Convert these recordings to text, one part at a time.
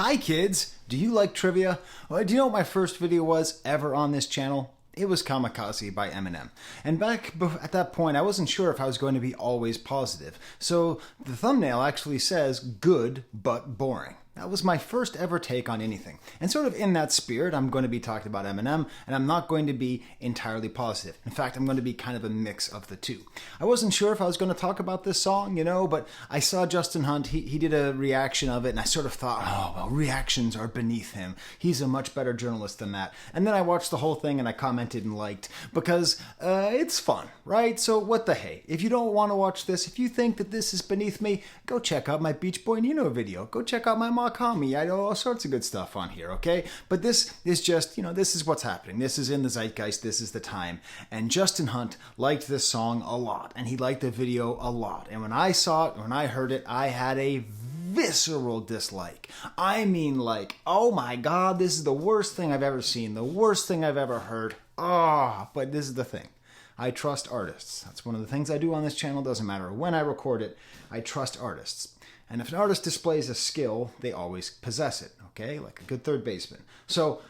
Hi kids! Do you like trivia? Well, do you know what my first video was ever on this channel? It was Kamikaze by Eminem. And back at that point, I wasn't sure if I was going to be always positive. So the thumbnail actually says, good but boring. That was my first ever take on anything. And sort of in that spirit, I'm going to be talking about Eminem, and I'm not going to be entirely positive. In fact, I'm going to be kind of a mix of the two. I wasn't sure if I was going to talk about this song, but I saw Justin Hunt, he did a reaction of it, and I sort of thought, oh, well, reactions are beneath him. He's a much better journalist than that. And then I watched the whole thing, and I commented and liked, because it's fun, right? So what the hey? If you don't want to watch this, if you think that this is beneath me, go check out my Beach Boy Nino video. Go check out my Kami. I know all sorts of good stuff on here, okay? But this is just, this is what's happening. This is in the zeitgeist. This is the time. And Justin Hunt liked this song a lot, and he liked the video a lot. And when I saw it, when I heard it, I had a visceral dislike. I mean, like, oh my God, this is the worst thing I've ever seen, the worst thing I've ever heard. But this is the thing. I trust artists. That's one of the things I do on this channel. Doesn't matter when I record it. I trust artists. And if an artist displays a skill, they always possess it, okay? Like a good third baseman. So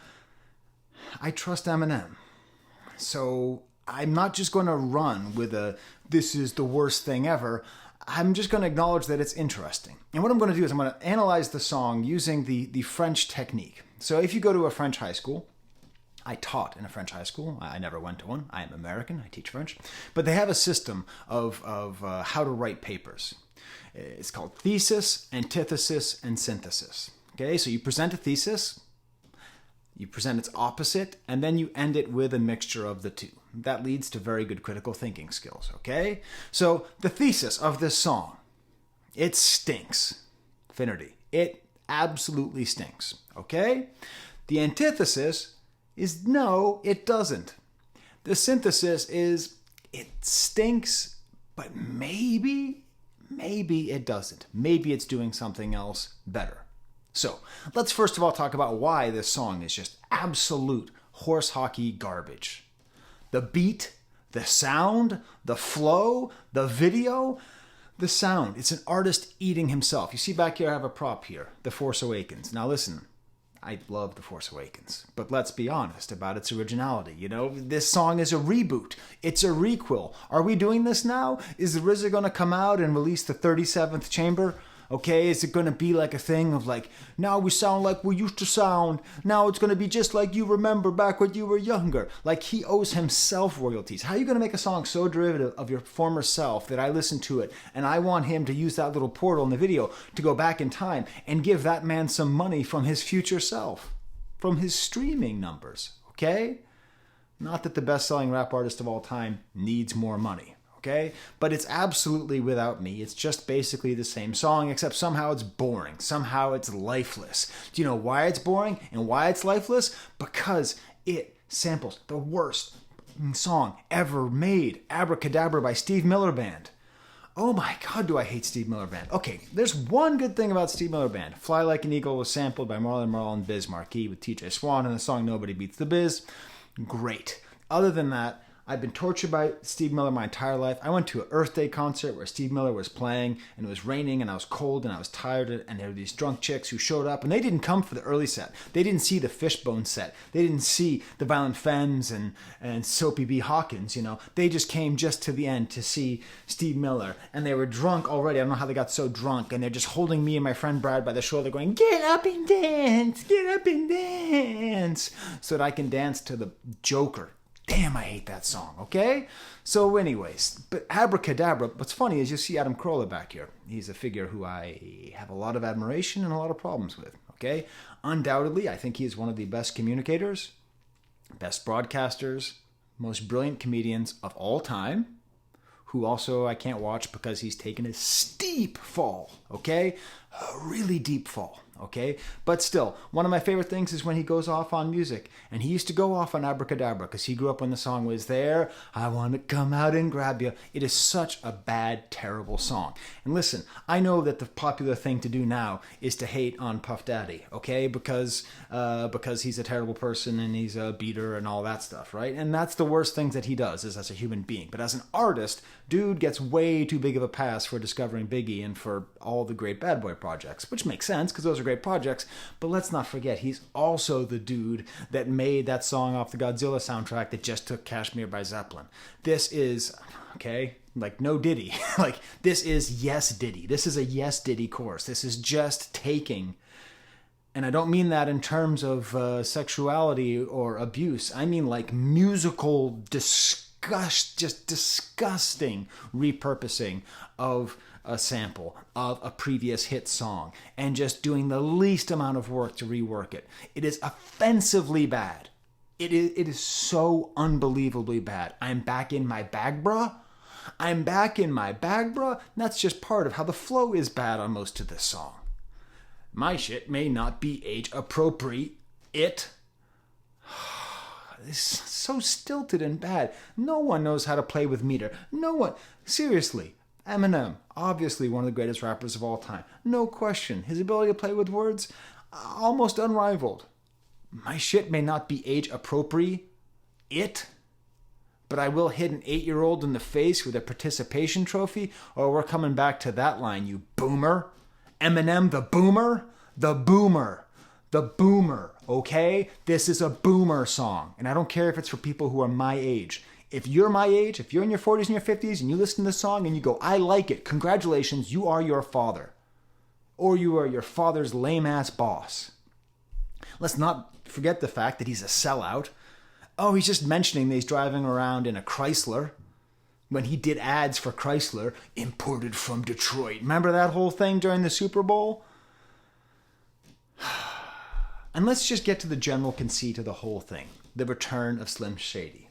I trust Eminem. So I'm not just going to run with this is the worst thing ever. I'm just going to acknowledge that it's interesting. And what I'm going to do is I'm going to analyze the song using the French technique. So if you go to a French high school, I taught in a French high school. I never went to one. I am American. I teach French. But they have a system of how to write papers. It's called thesis, antithesis, and synthesis. Okay, so you present a thesis, you present its opposite, and then you end it with a mixture of the two. That leads to very good critical thinking skills, okay? So the thesis of this song, it stinks. Finity. It absolutely stinks, okay? The antithesis is no, it doesn't. The synthesis is it stinks, but maybe it doesn't. Maybe it's doing something else better. So let's first of all talk about why this song is just absolute horse hockey garbage. The beat, the sound, the flow, the video, the sound. It's an artist eating himself. You see back here, I have a prop here, The Force Awakens. Now listen, I love The Force Awakens, but let's be honest about its originality. This song is a reboot. It's a requel. Are we doing this now? Is the RZA going to come out and release the 37th chamber? Okay, is it going to be like a thing of like, now we sound like we used to sound. Now it's going to be just like you remember back when you were younger. Like he owes himself royalties. How are you going to make a song so derivative of your former self that I listen to it and I want him to use that little portal in the video to go back in time and give that man some money from his future self, from his streaming numbers, okay? Not that the best-selling rap artist of all time needs more money. Okay? But it's absolutely without me. It's just basically the same song, except somehow it's boring. Somehow it's lifeless. Do you know why it's boring and why it's lifeless? Because it samples the worst song ever made, Abracadabra by Steve Miller Band. Oh my God, do I hate Steve Miller Band. Okay, there's one good thing about Steve Miller Band. Fly Like an Eagle was sampled by Marlon Merle and Biz Markie with TJ Swan in the song Nobody Beats the Biz. Great. Other than that, I've been tortured by Steve Miller my entire life. I went to an Earth Day concert where Steve Miller was playing, and it was raining, and I was cold, and I was tired, and there were these drunk chicks who showed up, and they didn't come for the early set. They didn't see the Fishbone set. They didn't see the Violent Femmes and Soapy B. Hawkins, They just came just to the end to see Steve Miller, and they were drunk already. I don't know how they got so drunk, and they're just holding me and my friend Brad by the shoulder going, get up and dance, so that I can dance to the Joker. Damn, I hate that song, okay? So anyways, but Abracadabra, what's funny is you see Adam Carolla back here. He's a figure who I have a lot of admiration and a lot of problems with, okay? Undoubtedly, I think he is one of the best communicators, best broadcasters, most brilliant comedians of all time, who also I can't watch because he's taken a steep fall, okay? A really deep fall. Okay, but still, one of my favorite things is when he goes off on music. And he used to go off on Abracadabra because he grew up when the song was there. I want to come out and grab you. It is such a bad, terrible song. And listen, I know that the popular thing to do now is to hate on Puff Daddy, okay? Because he's a terrible person and he's a beater and all that stuff, right? And that's the worst things that he does is as a human being. But as an artist, dude gets way too big of a pass for discovering Biggie and for all the great Bad Boy projects, which makes sense because those are great projects, but let's not forget, he's also the dude that made that song off the Godzilla soundtrack that just took Kashmir by Zeppelin. This is, okay, like no Diddy. Like, this is Yes Diddy. This is a Yes Diddy course. This is just taking, and I don't mean that in terms of sexuality or abuse. I mean like musical just disgusting repurposing of a sample of a previous hit song and just doing the least amount of work to rework it. It is offensively bad. It is so unbelievably bad. I'm back in my bag, bruh. I'm back in my bag, bruh. That's just part of how the flow is bad on most of this song. My shit may not be age appropriate. It's so stilted and bad. No one knows how to play with meter. No one. Seriously. Eminem, obviously one of the greatest rappers of all time. No question. His ability to play with words, almost unrivaled. My shit may not be age appropriate, but I will hit an 8-year-old in the face with a participation trophy, or we're coming back to that line, you boomer. Eminem, the boomer? The boomer. The boomer, okay? This is a boomer song, and I don't care if it's for people who are my age. If you're my age, if you're in your 40s and your 50s, and you listen to this song and you go, I like it, congratulations, you are your father. Or you are your father's lame-ass boss. Let's not forget the fact that he's a sellout. Oh, he's just mentioning that he's driving around in a Chrysler when he did ads for Chrysler, imported from Detroit. Remember that whole thing during the Super Bowl? And let's just get to the general conceit of the whole thing. The return of Slim Shady.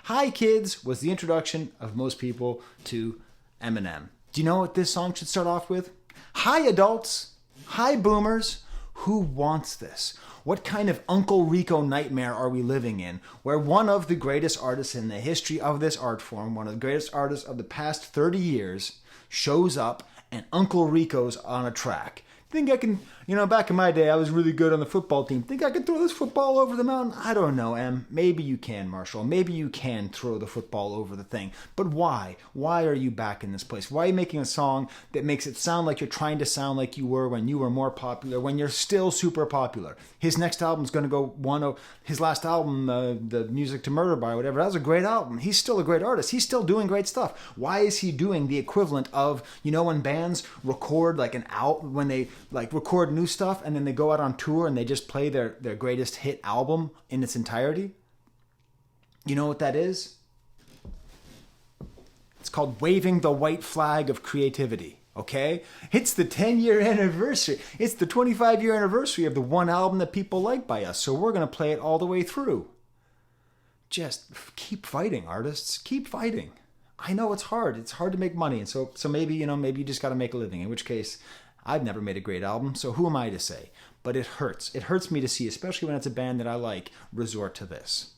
Hi Kids was the introduction of most people to Eminem. Do you know what this song should start off with? Hi adults. Hi boomers. Who wants this? What kind of Uncle Rico nightmare are we living in, where one of the greatest artists in the history of this art form, one of the greatest artists of the past 30 years, shows up and Uncle Rico's on a track? Think I can, back in my day, I was really good on the football team. Think I can throw this football over the mountain? I don't know, Em. Maybe you can, Marshall. Maybe you can throw the football over the thing. But why? Why are you back in this place? Why are you making a song that makes it sound like you're trying to sound like you were when you were more popular, when you're still super popular? His next album's going to go his last album, the Music to Murder by, whatever, that was a great album. He's still a great artist. He's still doing great stuff. Why is he doing the equivalent of, when bands record like an album, when they like record new stuff and then they go out on tour and they just play their greatest hit album in its entirety? You know what that is? It's called waving the white flag of creativity, okay? It's the 10-year anniversary. It's the 25-year anniversary of the one album that people like by us, so we're going to play it all the way through. Just keep fighting, artists. Keep fighting. I know it's hard. It's hard to make money, and so maybe, maybe you just got to make a living, in which case I've never made a great album, so who am I to say? But it hurts. It hurts me to see, especially when it's a band that I like, resort to this.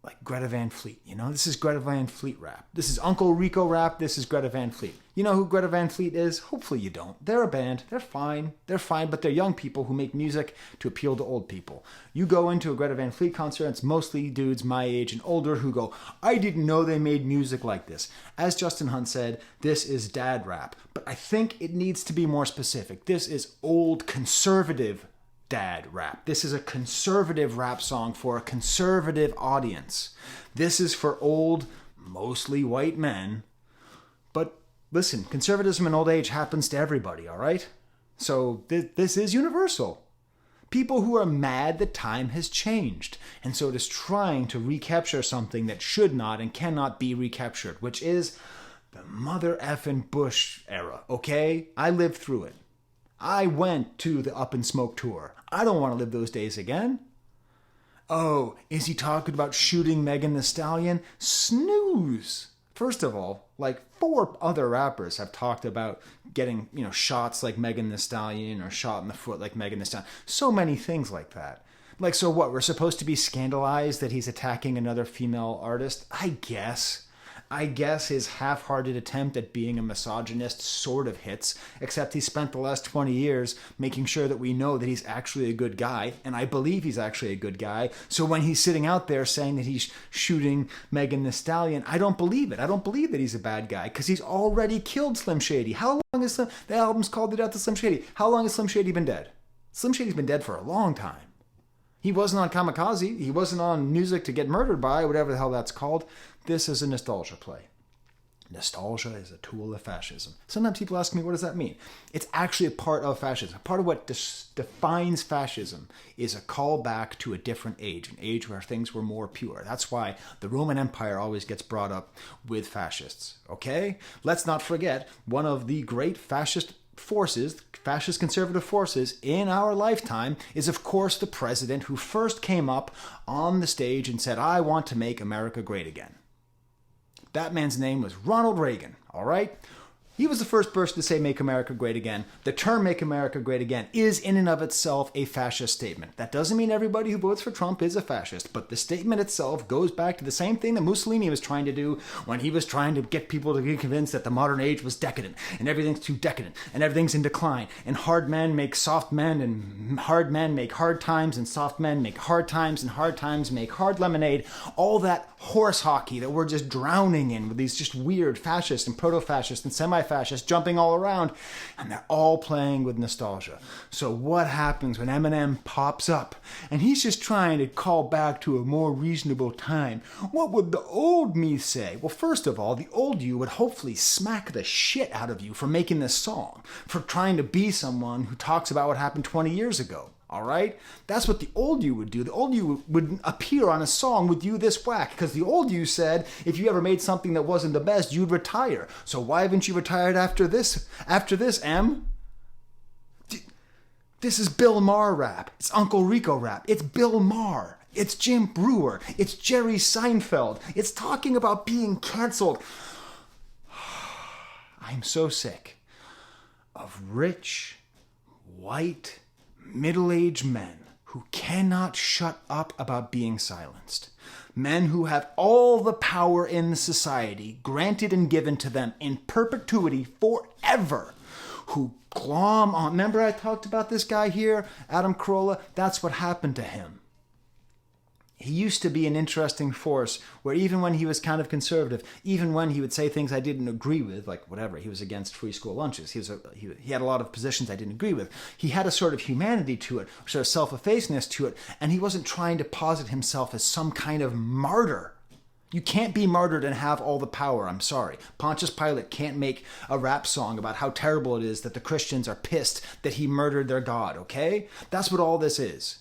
Like Greta Van Fleet, This is Greta Van Fleet rap. This is Uncle Rico rap. This is Greta Van Fleet. You know who Greta Van Fleet is? Hopefully you don't. They're a band. They're fine. They're fine, but they're young people who make music to appeal to old people. You go into a Greta Van Fleet concert, it's mostly dudes my age and older who go, I didn't know they made music like this. As Justin Hunt said, this is dad rap. But I think it needs to be more specific. This is old conservative dad rap. This is a conservative rap song for a conservative audience. This is for old, mostly white men. But listen, conservatism in old age happens to everybody, all right? So this is universal. People who are mad that time has changed. And so it is trying to recapture something that should not and cannot be recaptured, which is the mother effing Bush era, okay? I lived through it. I went to the Up in Smoke tour. I don't want to live those days again. Oh, is he talking about shooting Megan Thee Stallion? Snooze. First of all, like 4 other rappers have talked about getting, shots like Megan Thee Stallion or shot in the foot like Megan Thee Stallion. So many things like that. Like, so what? We're supposed to be scandalized that he's attacking another female artist? I guess. I guess his half-hearted attempt at being a misogynist sort of hits, except he spent the last 20 years making sure that we know that he's actually a good guy, and I believe he's actually a good guy. So when he's sitting out there saying that he's shooting Megan Thee Stallion, I don't believe it. I don't believe that he's a bad guy, because he's already killed Slim Shady. How long is the album's called The Death of Slim Shady? How long has Slim Shady been dead? Slim Shady's been dead for a long time. He wasn't on Kamikaze. He wasn't on Music to Get Murdered By, whatever the hell that's called. This is a nostalgia play. Nostalgia is a tool of fascism. Sometimes people ask me, what does that mean? It's actually a part of fascism. Part of what defines fascism is a call back to a different age, an age where things were more pure. That's why the Roman Empire always gets brought up with fascists. Okay? Let's not forget, one of the great fascist conservative forces in our lifetime is, of course, the president who first came up on the stage and said, I want to make America great again. That man's name was Ronald Reagan, all right? He was the first person to say make America great again. The term make America great again is in and of itself a fascist statement. That doesn't mean everybody who votes for Trump is a fascist, but the statement itself goes back to the same thing that Mussolini was trying to do when he was trying to get people to be convinced that the modern age was decadent and everything's too decadent and everything's in decline and hard men make soft men and hard men make hard times and soft men make hard times and hard times make hard lemonade. All that horse hockey that we're just drowning in with these just weird fascists and proto-fascists and semi-fascists jumping all around, and they're all playing with nostalgia. So what happens when Eminem pops up and he's just trying to call back to a more reasonable time? What would the old me say? Well, first of all, the old you would hopefully smack the shit out of you for making this song, for trying to be someone who talks about what happened 20 years ago. All right? That's what the old you would do. The old you would appear on a song with you this whack, because the old you said if you ever made something that wasn't the best, you'd retire. So why haven't you retired after this? After this, Em? This is Bill Maher rap. It's Uncle Rico rap. It's Bill Maher. It's Jim Brewer. It's Jerry Seinfeld. It's talking about being canceled. I'm so sick of rich, white, middle-aged men who cannot shut up about being silenced. Men who have all the power in society granted and given to them in perpetuity forever, who glom on. Remember I talked about this guy here, Adam Carolla? That's what happened to him. He used to be an interesting force where even when he was kind of conservative, even when he would say things I didn't agree with, like whatever, he was against free school lunches, he had a lot of positions I didn't agree with, he had a sort of humanity to it, sort of self-effacedness to it, and he wasn't trying to posit himself as some kind of martyr. You can't be martyred and have all the power, I'm sorry. Pontius Pilate can't make a rap song about how terrible it is that the Christians are pissed that he murdered their God, okay? That's what all this is.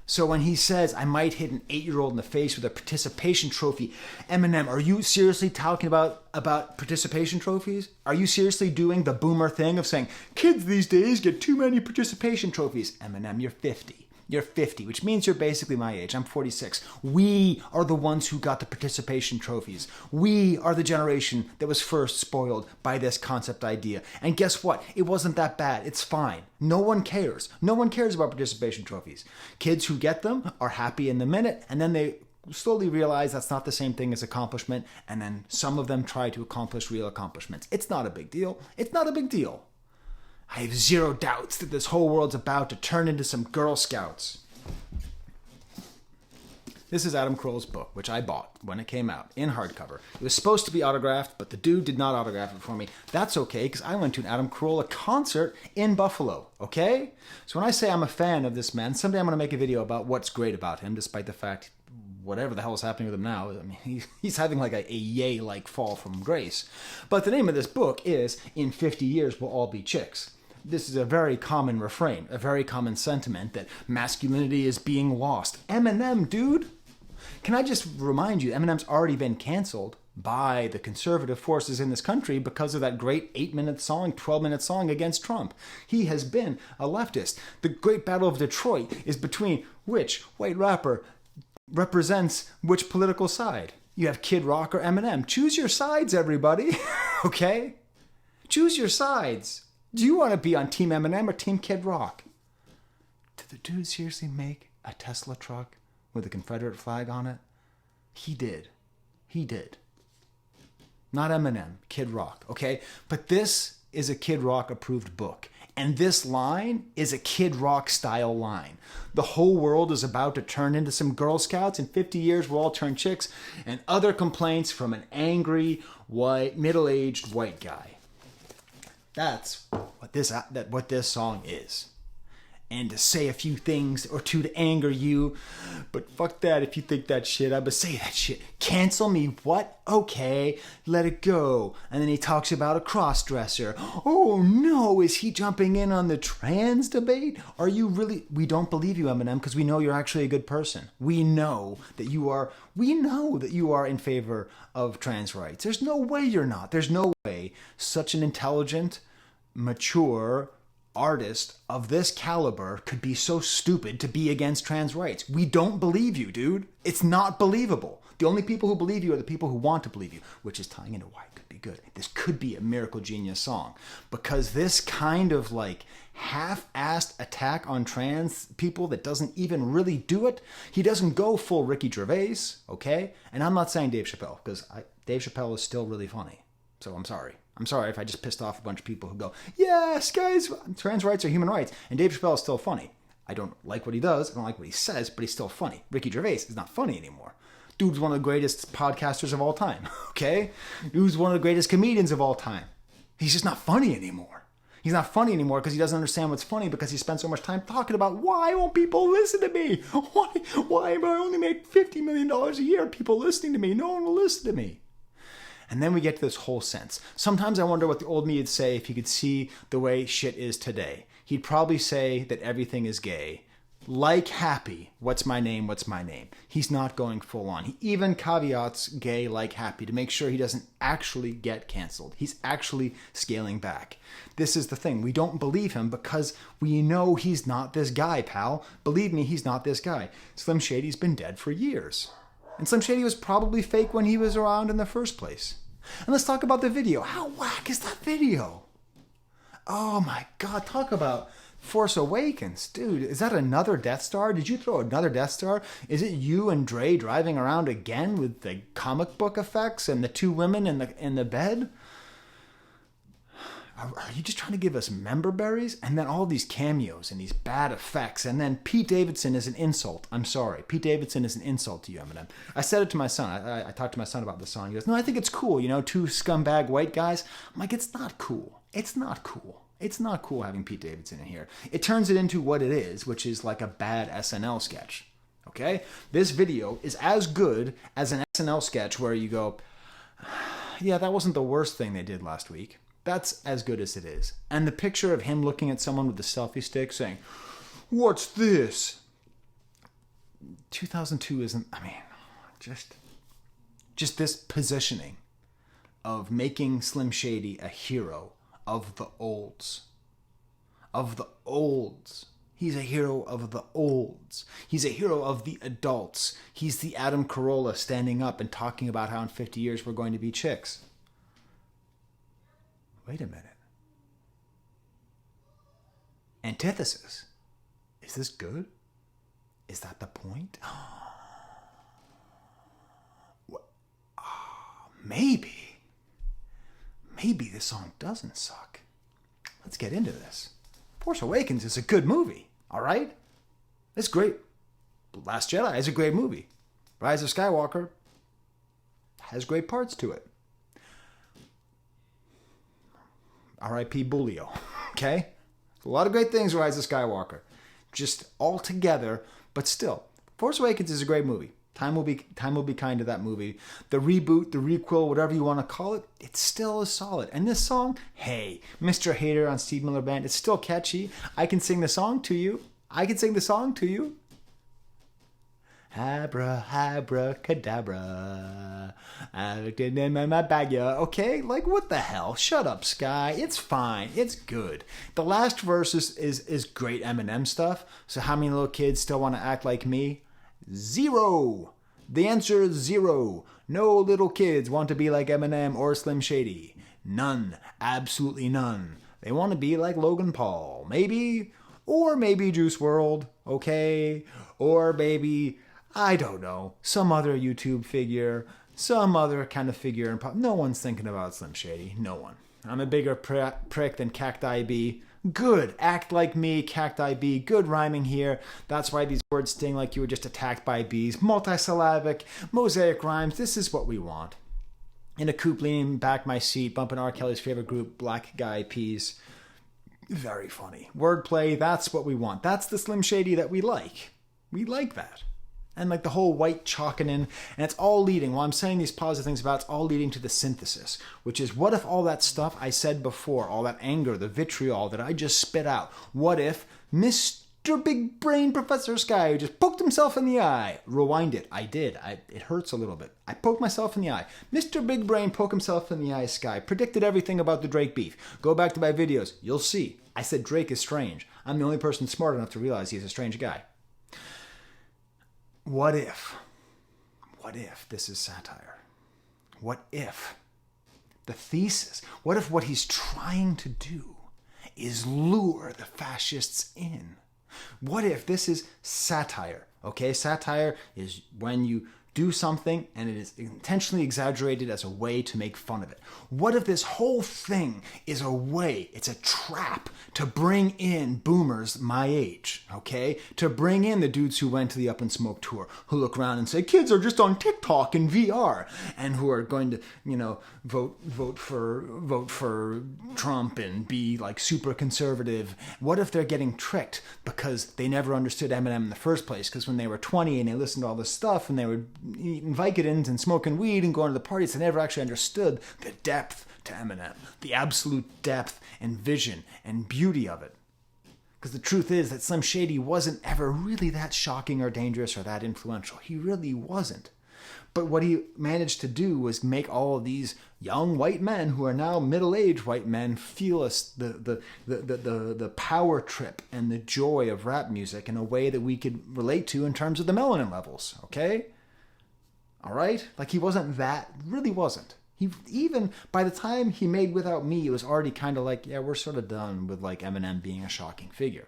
So when he says, I might hit an 8-year-old in the face with a participation trophy, Eminem, are you seriously talking about participation trophies? Are you seriously doing the boomer thing of saying, kids these days get too many participation trophies? Eminem, you're 50. You're 50, which means you're basically my age. I'm 46. We are the ones who got the participation trophies. We are the generation that was first spoiled by this concept idea. And guess what? It wasn't that bad. It's fine. No one cares. No one cares about participation trophies. Kids who get them are happy in the minute, and then they slowly realize that's not the same thing as accomplishment, and then some of them try to accomplish real accomplishments. It's not a big deal. It's not a big deal. I have zero doubts that this whole world's about to turn into some Girl Scouts. This is Adam Carolla's book, which I bought when it came out in hardcover. It was supposed to be autographed, but the dude did not autograph it for me. That's okay, because I went to an Adam Carolla concert in Buffalo, okay? So when I say I'm a fan of this man, someday I'm going to make a video about what's great about him, despite the fact whatever the hell is happening with him now. I mean, he's having like a yay-like fall from grace. But the name of this book is In 50 Years We'll All Be Chicks. This is a very common refrain, a very common sentiment that masculinity is being lost. Eminem, dude! Can I just remind you, Eminem's already been canceled by the conservative forces in this country because of that great 8-minute song, 12-minute song against Trump. He has been a leftist. The Great Battle of Detroit is between which white rapper represents which political side. You have Kid Rock or Eminem. Choose your sides, everybody. Okay? Choose your sides. Do you want to be on Team Eminem or Team Kid Rock? Did the dude seriously make a Tesla truck with a Confederate flag on it? He did. He did. Not Eminem, Kid Rock, okay? But this is a Kid Rock approved book. And this line is a Kid Rock style line. The whole world is about to turn into some Girl Scouts. In 50 years, we'll all turn chicks. And other complaints from an angry, white, middle-aged white guy. That's what this song is. And to say a few things or two to anger you. But fuck that, if you think that shit, I'ma say that shit. Cancel me, what? Okay, let it go. And then he talks about a cross-dresser. Oh no, is he jumping in on the trans debate? Are you really? We don't believe you, Eminem, because we know you're actually a good person. We know that you are in favor of trans rights. There's no way you're not. There's no way such an intelligent, mature artist of this caliber could be so stupid to be against trans rights. We don't believe you, dude. It's not believable. The only people who believe you are the people who want to believe you, which is tying into why it could be good. This could be a Miracle Genius song, because this kind of like half-assed attack on trans people that doesn't even really do it. He doesn't go full Ricky Gervais, okay? And I'm not saying Dave Chappelle, because Dave Chappelle is still really funny. So I'm sorry. I'm sorry if I just pissed off a bunch of people who go, yes, guys, trans rights are human rights. And Dave Chappelle is still funny. I don't like what he does. I don't like what he says, but he's still funny. Ricky Gervais is not funny anymore. Dude's one of the greatest podcasters of all time, okay? Dude's one of the greatest comedians of all time. He's just not funny anymore. He's not funny anymore because he doesn't understand what's funny, because he spent so much time talking about, why won't people listen to me? Why am I only make $50 million a year? People listening to me. No one will listen to me. And then we get to this whole sense. Sometimes I wonder what the old me would say if he could see the way shit is today. He'd probably say that everything is gay. Like Happy, what's my name, what's my name? He's not going full on. He even caveats gay like Happy to make sure he doesn't actually get canceled. He's actually scaling back. This is the thing. We don't believe him because we know he's not this guy, pal. Believe me, he's not this guy. Slim Shady's been dead for years. And Slim Shady was probably fake when he was around in the first place. And let's talk about the video. How whack is that video? Oh my God, talk about Force Awakens. Dude, is that another Death Star? Did you throw another Death Star? Is it you and Dre driving around again with the comic book effects and the two women in the bed? Are you just trying to give us member berries? And then all these cameos and these bad effects. And then Pete Davidson is an insult. I'm sorry. Pete Davidson is an insult to you, Eminem. I said it to my son. I talked to my son about the song. He goes, no, I think it's cool. You know, two scumbag white guys. I'm like, it's not cool. It's not cool. It's not cool having Pete Davidson in here. It turns it into what it is, which is like a bad SNL sketch. Okay? This video is as good as an SNL sketch where you go, yeah, that wasn't the worst thing they did last week. That's as good as it is. And the picture of him looking at someone with a selfie stick saying, what's this? 2002 isn't, I mean, just this positioning of making Slim Shady a hero of the olds. Of the olds. He's a hero of the olds. He's a hero of the adults. He's the Adam Carolla standing up and talking about how in 50 years we're going to be chicks. Wait a minute. Antithesis. Is this good? Is that the point? Maybe. Maybe this song doesn't suck. Let's get into this. Force Awakens is a good movie, all right? It's great. Last Jedi is a great movie. Rise of Skywalker has great parts to it. R.I.P. Bulio, okay? A lot of great things, Rise of Skywalker. Just all together, but still. Force Awakens is a great movie. Time will be kind to that movie. The reboot, the requel, whatever you want to call it, it still is solid. And this song, hey, Mr. Hater on Steve Miller Band, it's still catchy. I can sing the song to you. Abracadabra. I looked in my bag, yeah. Okay, like what the hell? Shut up, Skye. It's fine. It's good. The last verse is great Eminem stuff. So how many little kids still want to act like me? 0. The answer is 0. No little kids want to be like Eminem or Slim Shady. None. Absolutely none. They want to be like Logan Paul. Maybe. Or maybe Juice WRLD. Okay. Or maybe, I don't know, some other YouTube figure. some other kind of figure in pop. No one's thinking about Slim Shady. No one. I'm a bigger prick than Cacti B. Good. Act like me, Cacti B. Good rhyming here. That's why these words sting like you were just attacked by bees. Multisyllabic, mosaic rhymes. This is what we want. In a coupe, leaning back my seat, bumping R. Kelly's favorite group, Black Guy Peas. Very funny. Wordplay, that's what we want. That's the Slim Shady that we like. We like that. And like the whole white chalking in, and it's all leading, while I'm saying these positive things about, it's all leading to the synthesis, which is, what if all that stuff I said before, all that anger, the vitriol that I just spit out, what if Mr. Big Brain Professor Skye, who just poked himself in the eye, rewind it, I did, it hurts a little bit, I poked myself in the eye, Mr. Big Brain poke himself in the eye, Skye, predicted everything about the Drake beef, go back to my videos, you'll see, I said Drake is strange, I'm the only person smart enough to realize he's a strange guy. What if this is satire? What if the thesis, what if what he's trying to do is lure the fascists in? What if this is satire? Okay, satire is when you do something and it is intentionally exaggerated as a way to make fun of it. What if this whole thing is a way, it's a trap to bring in boomers my age, okay? To bring in the dudes who went to the Up in Smoke tour, who look around and say, kids are just on TikTok and VR, and who are going to, vote for Trump and be like super conservative. What if they're getting tricked because they never understood Eminem in the first place? Because when they were 20 and they listened to all this stuff and they were eating Vicodins and smoking weed and going to the parties, they never actually understood the depth to Eminem, the absolute depth and vision and beauty of it. Because the truth is that Slim Shady wasn't ever really that shocking or dangerous or that influential. He really wasn't. But what he managed to do was make all of these young white men who are now middle-aged white men feel the power trip and the joy of rap music in a way that we could relate to in terms of the melanin levels, okay? All right? Like, he wasn't that, really wasn't. He, even by the time he made Without Me, it was already kind of like, yeah, we're sort of done with like Eminem being a shocking figure.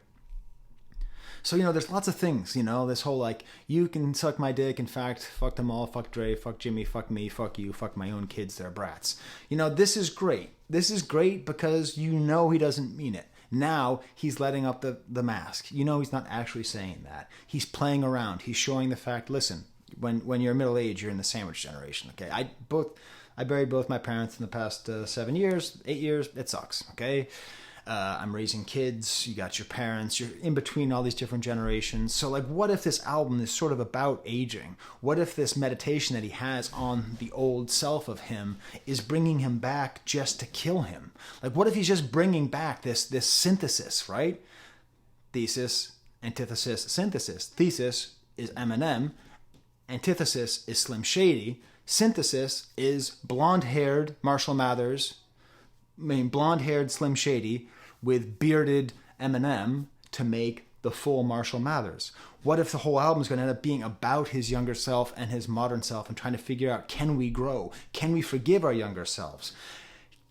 So, there's lots of things, this whole like, you can suck my dick, in fact, fuck them all, fuck Dre, fuck Jimmy, fuck me, fuck you, fuck my own kids, they're brats. This is great. This is great because he doesn't mean it. Now he's letting up the mask. He's not actually saying that. He's playing around. He's showing the fact, listen, when you're middle age, you're in the sandwich generation, okay? I buried both my parents in the past 8 years. It sucks, okay? I'm raising kids. You got your parents. You're in between all these different generations. So, like, what if this album is sort of about aging? What if this meditation that he has on the old self of him is bringing him back just to kill him? Like, what if he's just bringing back this synthesis, right? Thesis, antithesis, synthesis. Thesis is Eminem. Antithesis is Slim Shady. Synthesis is blonde-haired Marshall Mathers, blonde-haired Slim Shady with bearded Eminem to make the full Marshall Mathers. What if the whole album is going to end up being about his younger self and his modern self and trying to figure out, can we grow? Can we forgive our younger selves?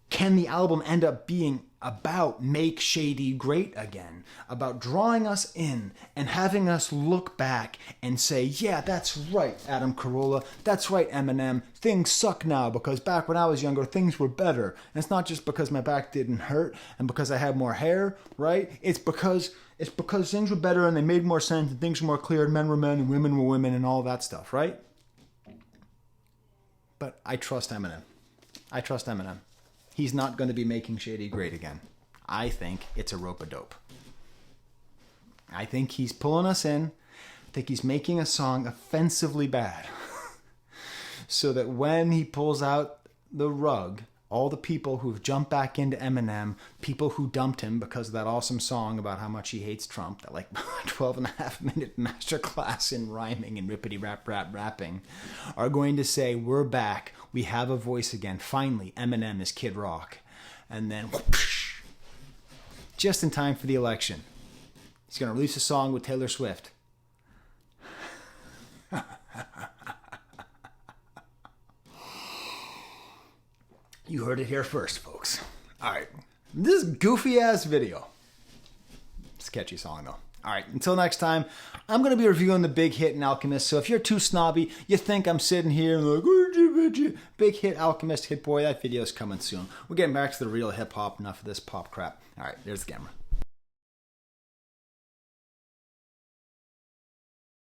Can the album end up being about Make Shady Great Again? About drawing us in and having us look back and say, yeah, that's right, Adam Carolla. That's right, Eminem. Things suck now because back when I was younger, things were better. And it's not just because my back didn't hurt and because I had more hair, right? It's because things were better and they made more sense and things were more clear and men were men and women were women and all that stuff, right? But I trust Eminem. He's not going to be making Shady great again. I think it's a rope-a-dope. I think he's pulling us in. I think he's making a song offensively bad. So that when he pulls out the rug, all the people who've jumped back into Eminem, people who dumped him because of that awesome song about how much he hates Trump, that like 12.5-minute masterclass in rhyming and rapping, are going to say, we're back, we have a voice again, finally, Eminem is Kid Rock. And then, whoosh, just in time for the election, he's going to release a song with Taylor Swift. You heard it here first, folks. All right. This goofy-ass video. Sketchy song, though. All right, until next time, I'm going to be reviewing the Big Hit and Alchemist, so if you're too snobby, you think I'm sitting here and like, Big Hit, Alchemist, Hit Boy, that video's coming soon. We're getting back to the real hip-hop, enough of this pop crap. All right, there's the camera.